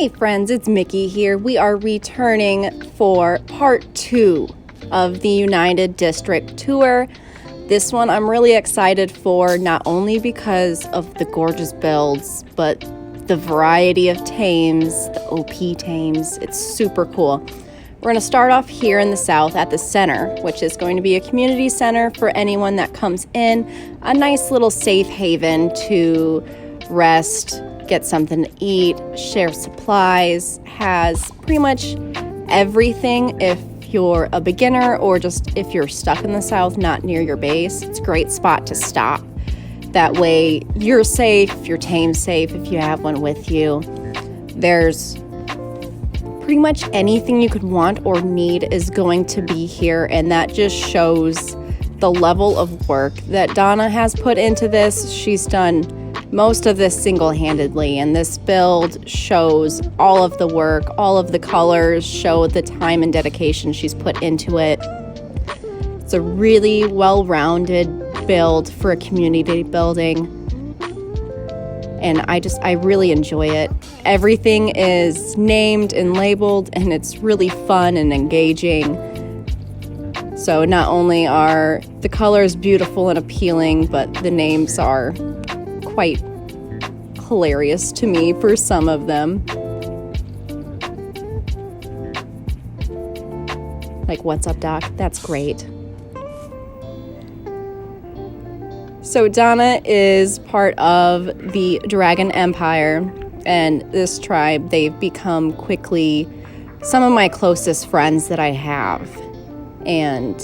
Hey friends, it's Mickey here. We are returning for part 2 of the United District Tour. This one I'm really excited for, not only because of the gorgeous builds, but the variety of tames, the OP tames. It's super cool. We're going to start off here in the south at the center, which is going to be a community center for anyone that comes in. A nice little safe haven to rest, get something to eat, share supplies, has pretty much everything if you're a beginner or just if you're stuck in the south, not near your base. It's a great spot to stop. That way you're safe, your tame's safe if you have one with you. There's pretty much anything you could want or need is going to be here, and that just shows the level of work that Donna has put into this. She's done most of this single-handedly, and this build shows all of the work, all of the colors, show the time and dedication she's put into it. It's a really well-rounded build for a community building, and I really enjoy it. Everything is named and labeled, and it's really fun and engaging. So not only are the colors beautiful and appealing, but the names are quite hilarious to me for some of them. Like, "What's up, Doc?" That's great. So Donna is part of the Dragon Empire, and this tribe, they've become quickly some of my closest friends that I have. And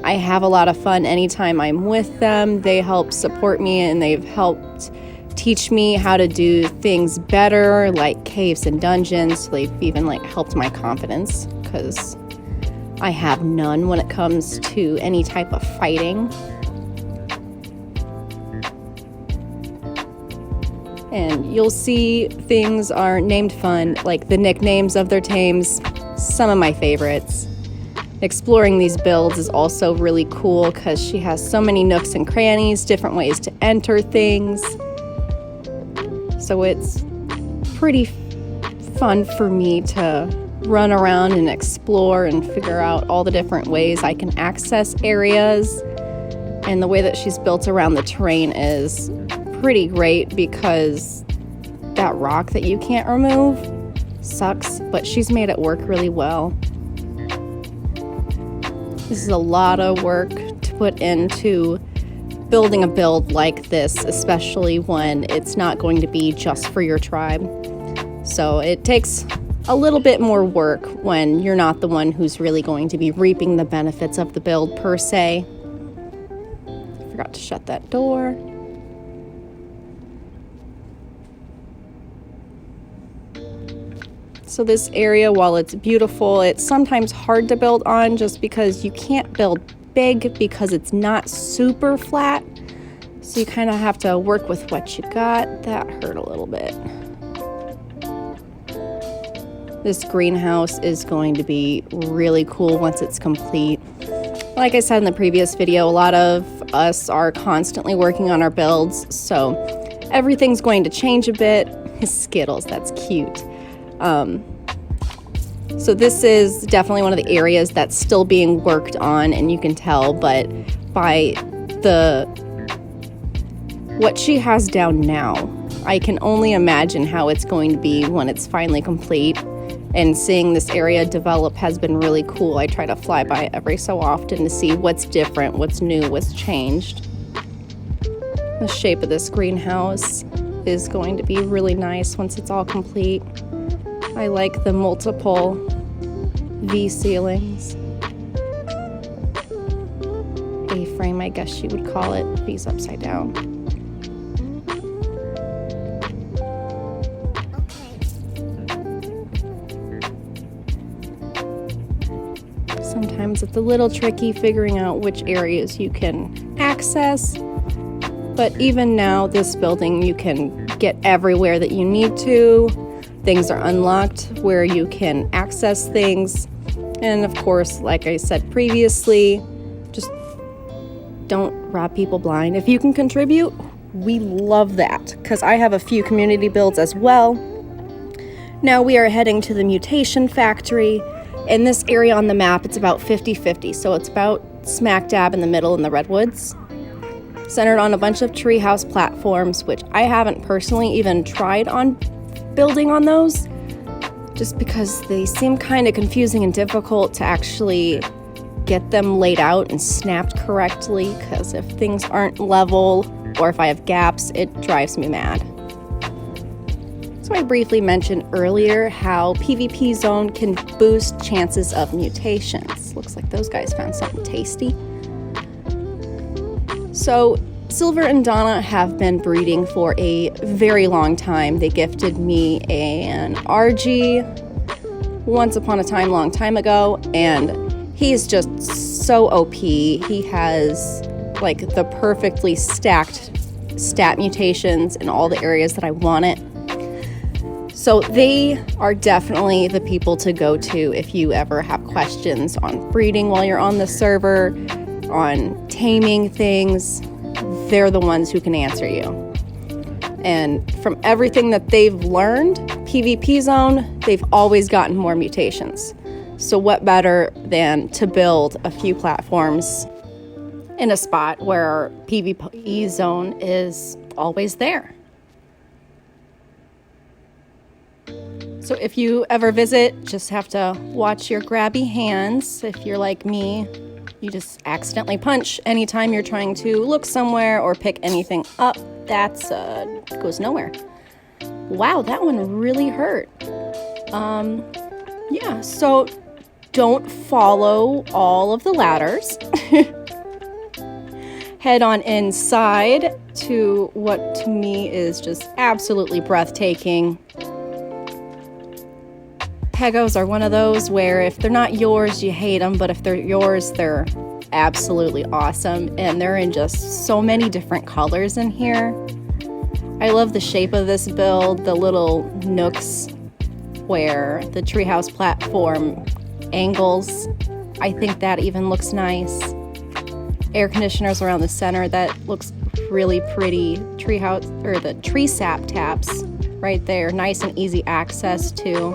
I have a lot of fun anytime I'm with them. They help support me, and they've helped teach me how to do things better, like caves and dungeons. They've even helped my confidence, because I have none when it comes to any type of fighting. And you'll see things are named fun, like the nicknames of their tames, some of my favorites. Exploring these builds is also really cool because she has so many nooks and crannies, different ways to enter things. So it's pretty fun for me to run around and explore and figure out all the different ways I can access areas. And the way that she's built around the terrain is pretty great, because that rock that you can't remove sucks, but she's made it work really well. This is a lot of work to put into building a build like this, especially when it's not going to be just for your tribe. So it takes a little bit more work when you're not the one who's really going to be reaping the benefits of the build per se. Forgot to shut that door. So this area, while it's beautiful, it's sometimes hard to build on just because you can't build big because it's not super flat. So you kind of have to work with what you got. That hurt a little bit. This greenhouse is going to be really cool once it's complete. Like I said in the previous video, a lot of us are constantly working on our builds, so everything's going to change a bit. Skittles, that's cute. So this is definitely one of the areas that's still being worked on, and you can tell, but by what she has down now, I can only imagine how it's going to be when it's finally complete. And seeing this area develop has been really cool. I try to fly by it every so often to see what's different, what's new, what's changed. The shape of this greenhouse is going to be really nice once it's all complete. I like the multiple V ceilings. A-frame, I guess you would call it. V's upside down. Sometimes it's a little tricky figuring out which areas you can access, but even now, this building, you can get everywhere that you need to. Things are unlocked where you can access things. And of course, like I said previously, just don't rob people blind. If you can contribute, we love that, because I have a few community builds as well. Now we are heading to the mutation factory. In this area on the map, it's about 50-50, so it's about smack dab in the middle in the redwoods. Centered on a bunch of treehouse platforms, which I haven't personally even tried on building on those, just because they seem kind of confusing and difficult to actually get them laid out and snapped correctly, because if things aren't level or if I have gaps, it drives me mad. So I briefly mentioned earlier how PvP zone can boost chances of mutations. Looks like those guys found something tasty. So Silver and Donna have been breeding for a very long time. They gifted me an RG once upon a time, long time ago, and he's just so OP. He has like the perfectly stacked stat mutations in all the areas that I want it. So they are definitely the people to go to if you ever have questions on breeding while you're on the server, on taming things. They're the ones who can answer you. And from everything that they've learned, PvP zone, they've always gotten more mutations. So what better than to build a few platforms in a spot where PvP zone is always there. So if you ever visit, just have to watch your grabby hands. If you're like me, you just accidentally punch anytime you're trying to look somewhere or pick anything up. That's goes nowhere. Wow, that one really hurt. Yeah, so don't follow all of the ladders. Head on inside to what to me is just absolutely breathtaking. Pegos are one of those where if they're not yours, you hate them, but if they're yours, they're absolutely awesome. And they're in just so many different colors in here. I love the shape of this build, the little nooks where the treehouse platform angles. I think that even looks nice. Air conditioners around the center, that looks really pretty. Treehouse, or the tree sap taps right there, nice and easy access to.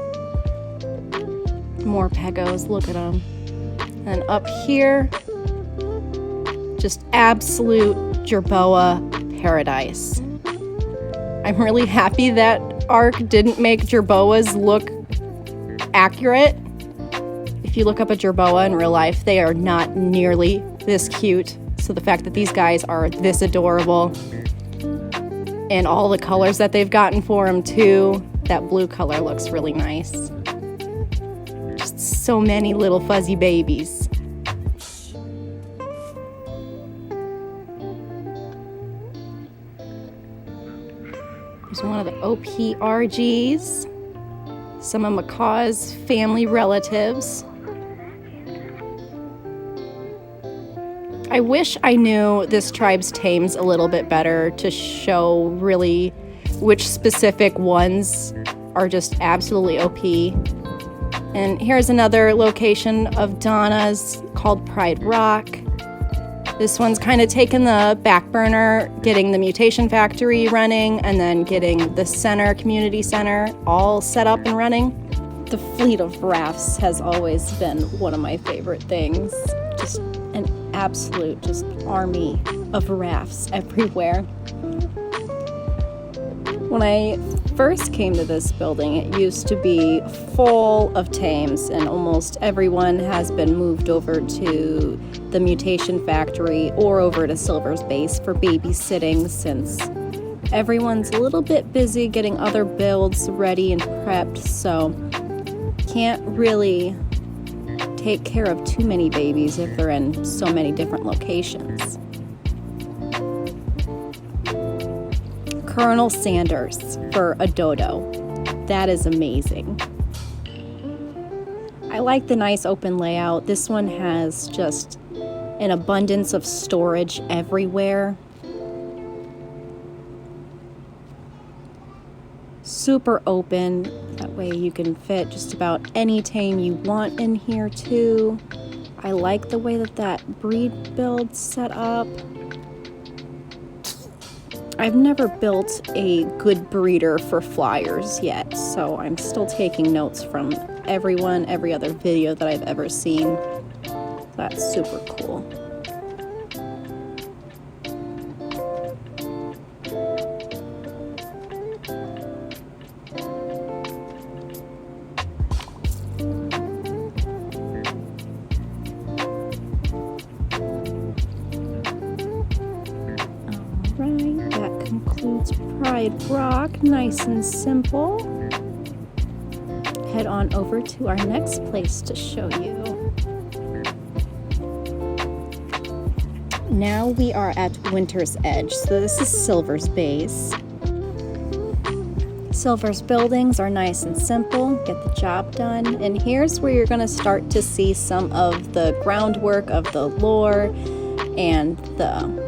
More pegos, look at them. And up here, just absolute jerboa paradise. I'm really happy that Ark didn't make jerboas look accurate. If you look up a jerboa in real life, they are not nearly this cute. So the fact that these guys are this adorable, and all the colors that they've gotten for them too, that blue color looks really nice. So many little fuzzy babies. There's one of the OP RGs. Some of Makaw's family relatives. I wish I knew this tribe's tames a little bit better to show really which specific ones are just absolutely OP. And here's another location of Donna's called Pride Rock. This one's kind of taken the back burner, getting the mutation factory running and then getting the center, community center, all set up and running. The fleet of rafts has always been one of my favorite things. Just an absolute just army of rafts everywhere. When I first came to this building, it used to be full of tames, and almost everyone has been moved over to the mutation factory or over to Silver's base for babysitting, since everyone's a little bit busy getting other builds ready and prepped, so can't really take care of too many babies if they're in so many different locations. Colonel Sanders for a dodo. That is amazing. I like the nice open layout. This one has just an abundance of storage everywhere. Super open. That way you can fit just about any tame you want in here too. I like the way that breed build's set up. I've never built a good breeder for flyers yet, so I'm still taking notes from every other video that I've ever seen. That's super cool. Alright, that concludes Pride Rock, nice and simple. Head on over to our next place to show you. Now we are at Winter's Edge, so this is Silver's base. Silver's buildings are nice and simple, get the job done, and here's where you're going to start to see some of the groundwork of the lore and the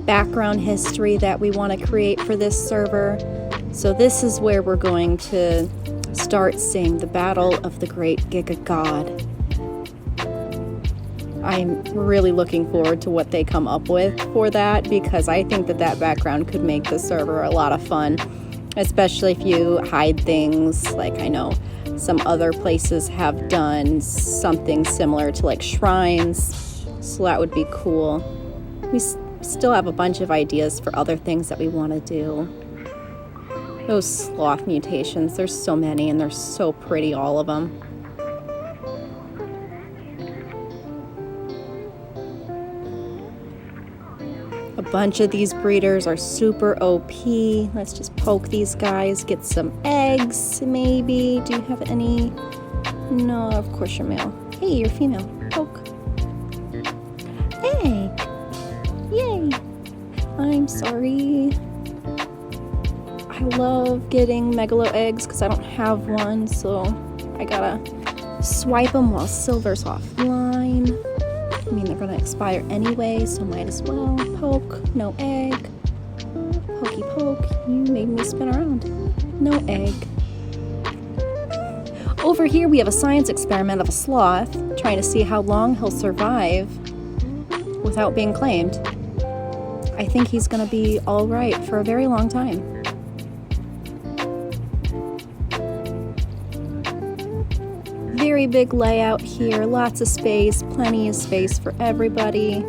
background history that we want to create for this server. So this is where we're going to start seeing the Battle of the Great Giga God. I'm really looking forward to what they come up with for that, because I think that that background could make the server a lot of fun, especially if you hide things. Like, I know some other places have done something similar to like shrines, so that would be cool. We still have a bunch of ideas for other things that we want to do. Those sloth mutations, there's so many and they're so pretty, all of them. A bunch of these breeders are super OP. Let's just poke these guys, get some eggs maybe. Do you have any? No, of course you're male. Hey, you're female. Poke. Egg. Yay. I'm sorry. I love getting megalo eggs because I don't have one, so I gotta swipe them while Silver's offline. I mean, they're gonna expire anyway, so might as well. Poke, no egg. Pokey poke, you made me spin around. No egg. Over here we have a science experiment of a sloth, trying to see how long he'll survive without being claimed. I think he's gonna be alright for a very long time. Very big layout here, lots of space, plenty of space for everybody.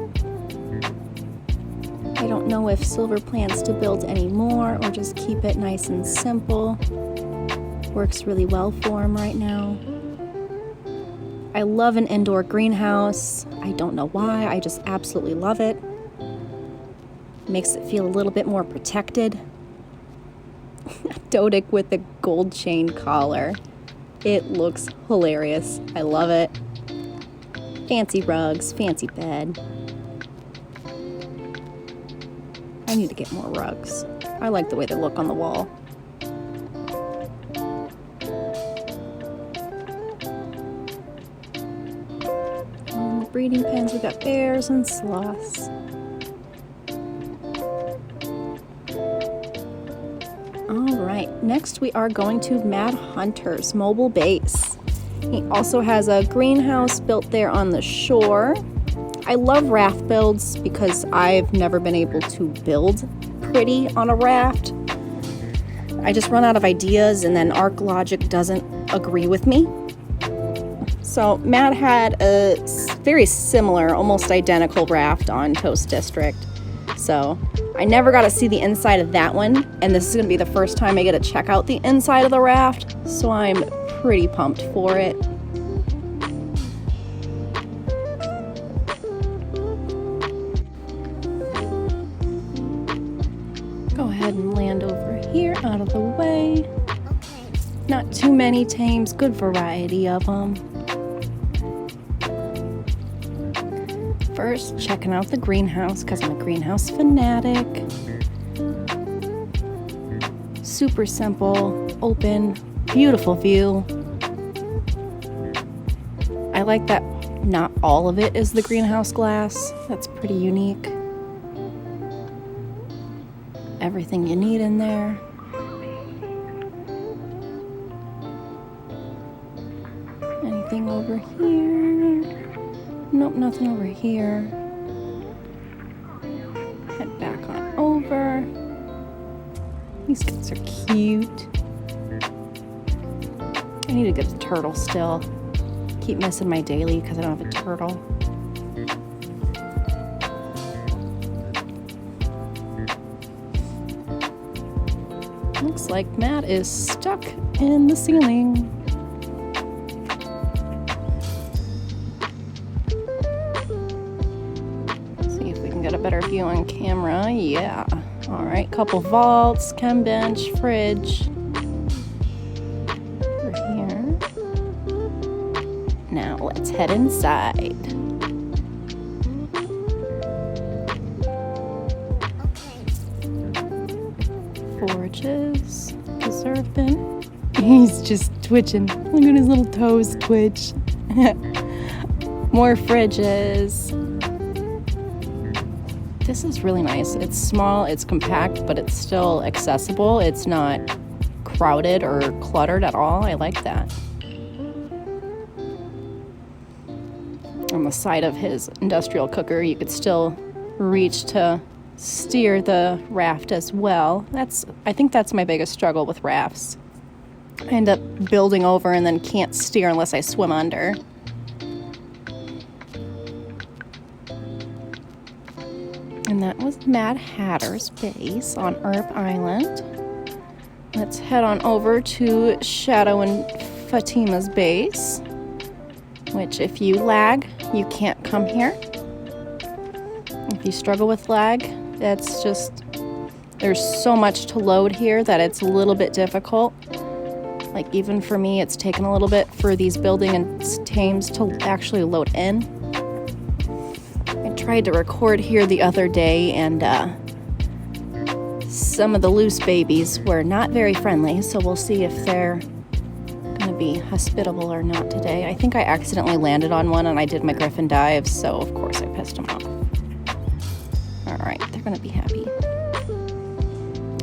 I don't know if Silver plans to build any more or just keep it nice and simple. Works really well for him right now. I love an indoor greenhouse. I don't know why, I just absolutely love it. Makes it feel a little bit more protected. Dodic with the gold chain collar. It looks hilarious. I love it. Fancy rugs, fancy bed. I need to get more rugs. I like the way they look on the wall. In the breeding pens, we got bears and sloths. Alright, next we are going to Mad Hunter's mobile base. He also has a greenhouse built there on the shore. I love raft builds because I've never been able to build pretty on a raft. I just run out of ideas and then Arc Logic doesn't agree with me. So Matt had a very similar, almost identical raft on Toast District. So I never got to see the inside of that one, and this is going to be the first time I get to check out the inside of the raft, so I'm pretty pumped for it. Go ahead and land over here, out of the way. Not too many tames, good variety of them. First, checking out the greenhouse because I'm a greenhouse fanatic. Super simple, open, beautiful view. I like that not all of it is the greenhouse glass. That's pretty unique. Everything you need in there. Anything over here? Nope, nothing over here. Head back on over. These guys are cute. I need to get a turtle still. Keep missing my daily because I don't have a turtle. Looks like Matt is stuck in the ceiling. See if we can get a better view on camera. Yeah. All right, couple vaults, chem bench, fridge. Over here. Now let's head inside. Forages, preserve bin. He's just twitching. Look at his little toes twitch. More fridges. This is really nice. It's small, it's compact, but it's still accessible. It's not crowded or cluttered at all. I like that. On the side of his industrial cooker, you could still reach to steer the raft as well. I think that's my biggest struggle with rafts. I end up building over and then can't steer unless I swim under. And that was Mad Hatter's base on Earp Island. Let's head on over to Shadow and Fatima's base, which if you lag, you can't come here. If you struggle with lag, that's just, there's so much to load here that it's a little bit difficult. Like even for me, it's taken a little bit for these building and tames to actually load in. I tried to record here the other day and some of the loose babies were not very friendly, so we'll see if they're gonna be hospitable or not today. I think I accidentally landed on one and I did my griffin dive, so of course I pissed them off. All right, they're gonna be happy.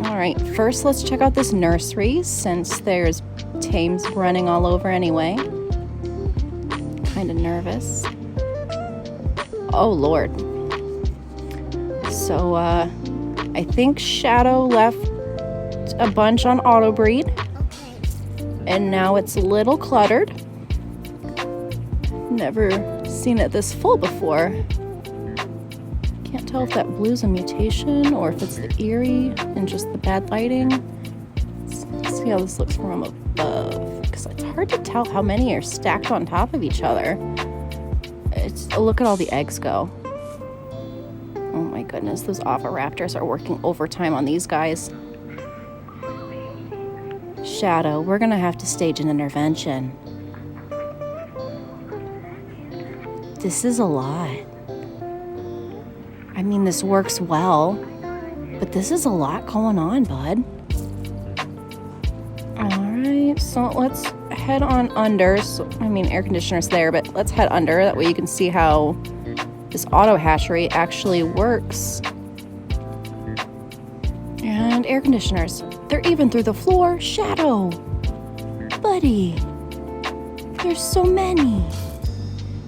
All right, first let's check out this nursery since there's tames running all over anyway. Kind of nervous. Oh Lord. So I think Shadow left a bunch on auto breed, and now it's a little cluttered. Never seen it this full before. Can't tell if that blue's a mutation or if it's the eerie and just the bad lighting. Let's see how this looks from above, because it's hard to tell how many are stacked on top of each other. Look at all the eggs go. Oh my goodness, those oviraptors are working overtime on these guys. Shadow, we're gonna have to stage an intervention. This is a lot. I mean, this works well, but this is a lot going on, bud. All right, so let's head on under. So, I mean, air conditioner's there, but let's head under. That way you can see how this auto hatchery actually works. And air conditioners. They're even through the floor. Shadow. Buddy. There's so many.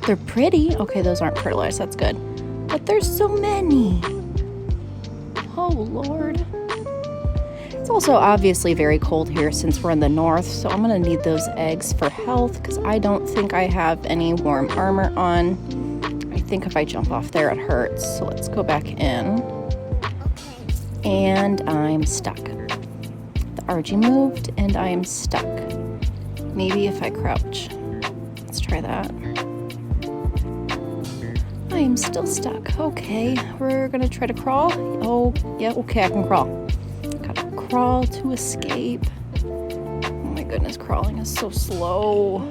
They're pretty. Okay, those aren't fertilized. That's good. But there's so many. Oh, Lord. It's also obviously very cold here since we're in the north, so I'm gonna need those eggs for health because I don't think I have any warm armor on. I think if I jump off there, it hurts. So let's go back in. And I'm stuck. The RG moved and I am stuck. Maybe if I crouch. Let's try that. I am still stuck. Okay, we're gonna try to crawl. Oh, yeah, okay, I can crawl. Gotta crawl to escape. Oh my goodness, crawling is so slow.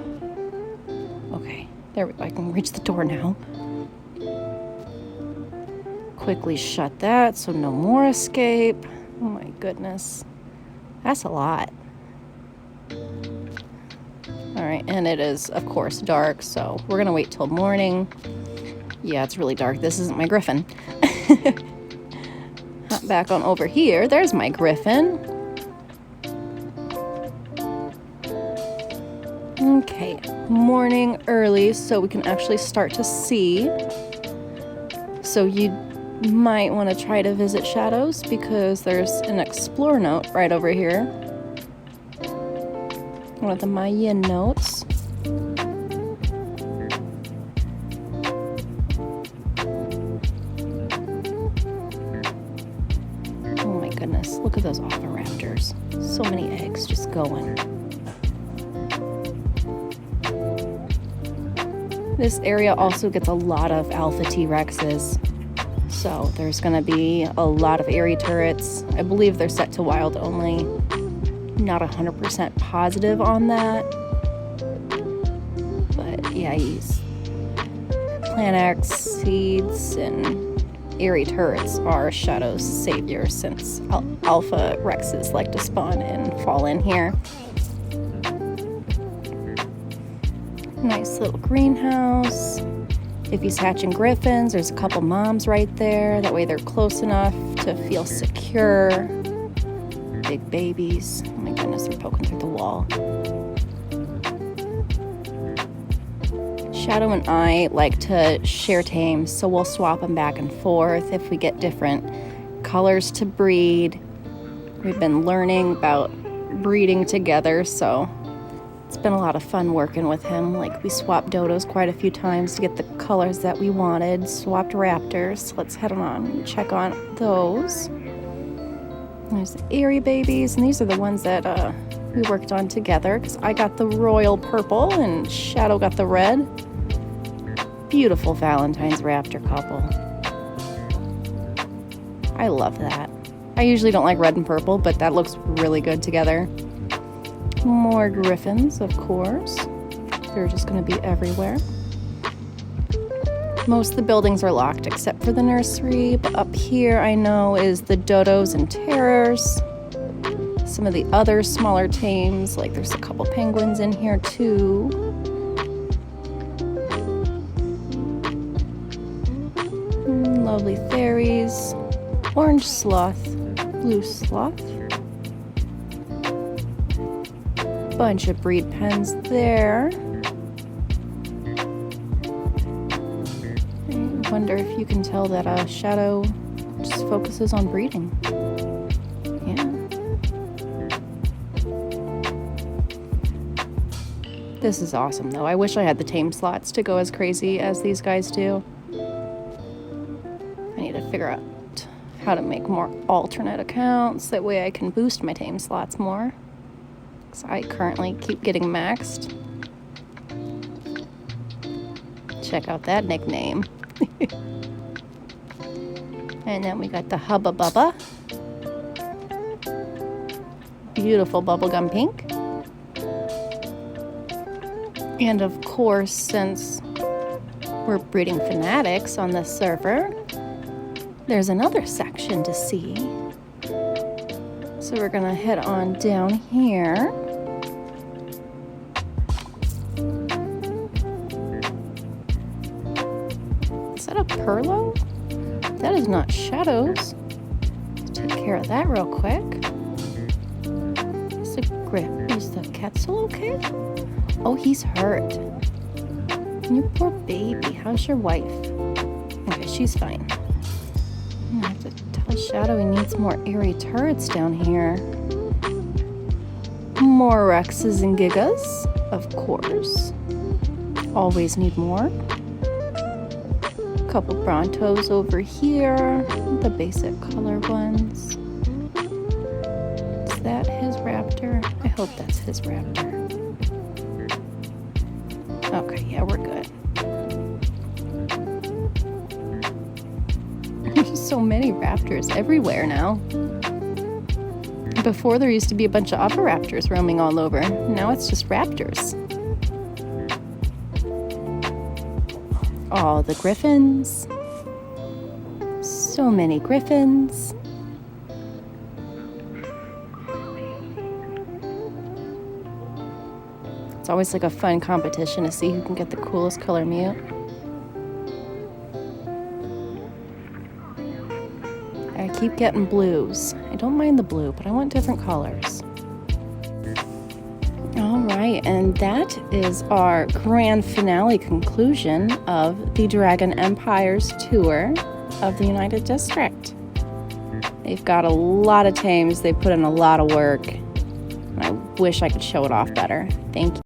Okay, there we go. I can reach the door now. Quickly shut that so no more escape. Oh my goodness. That's a lot. All right, and it is, of course, dark, so we're gonna wait till morning. Yeah, it's really dark. This isn't my griffin. Hop back on over here. There's my griffin. Okay, morning early so we can actually start to see. So you Might want to try to visit Shadows because there's an explore note right over here. One of the Mayan notes. Oh my goodness, look at those oviraptors. So many eggs just going. This area also gets a lot of alpha T-Rexes. So there's going to be a lot of airy turrets. I believe they're set to wild only. Not 100% positive on that. But yeah, Plant X, seeds, and airy turrets are Shadow's savior since alpha Rexes like to spawn and fall in here. Nice little greenhouse. If he's hatching griffins, there's a couple moms right there. That way they're close enough to feel secure. Big babies. Oh my goodness, they're poking through the wall. Shadow and I like to share tames, so we'll swap them back and forth if we get different colors to breed. We've been learning about breeding together, so it's been a lot of fun working with him. Like, we swapped dodos quite a few times to get the colors that we wanted. Swapped raptors. Let's head on and check on those. There's the airy babies, and these are the ones that we worked on together because I got the royal purple and Shadow got the red. Beautiful Valentine's raptor couple. I love that. I usually don't like red and purple, but that looks really good together. More griffins, of course. They're just going to be everywhere. Most of the buildings are locked except for the nursery, but up here I know is the dodos and terrors. Some of the other smaller tames, like there's a couple penguins in here too. Lovely fairies. Orange sloth, blue sloth. Bunch of breed pens there. I wonder if you can tell that Shadow just focuses on breeding. Yeah. This is awesome though. I wish I had the tame slots to go as crazy as these guys do. I need to figure out how to make more alternate accounts. That way I can boost my tame slots more. I currently keep getting maxed. Check out that nickname. And then we got the Hubba Bubba. Beautiful bubblegum pink. And of course, since we're breeding fanatics on this server, there's another section to see. So we're gonna head on down here. Is that a Perlo? That is not Shadows. Let's take care of that real quick. Is the grip? Is the Quetzal okay? Oh, he's hurt. You poor baby. How's your wife? Okay, she's fine. I have to tell Shadow he needs more airy turrets down here. More Rexes and Gigas, of course. Always need more. Couple Brontos over here, the basic color ones. Is that his raptor? I hope that's his raptor. Okay, yeah, we're good. There's so many raptors everywhere now. Before there used to be a bunch of oviraptors roaming all over. Now it's just raptors. All the griffins. So many griffins. It's always like a fun competition to see who can get the coolest color mute. I keep getting blues. I don't mind the blue, but I want different colors. All right, and that is our grand finale conclusion of the Dragon Empires tour. of the United District. They've got a lot of tames. They put in a lot of work. I wish I could show it off better. Thank you.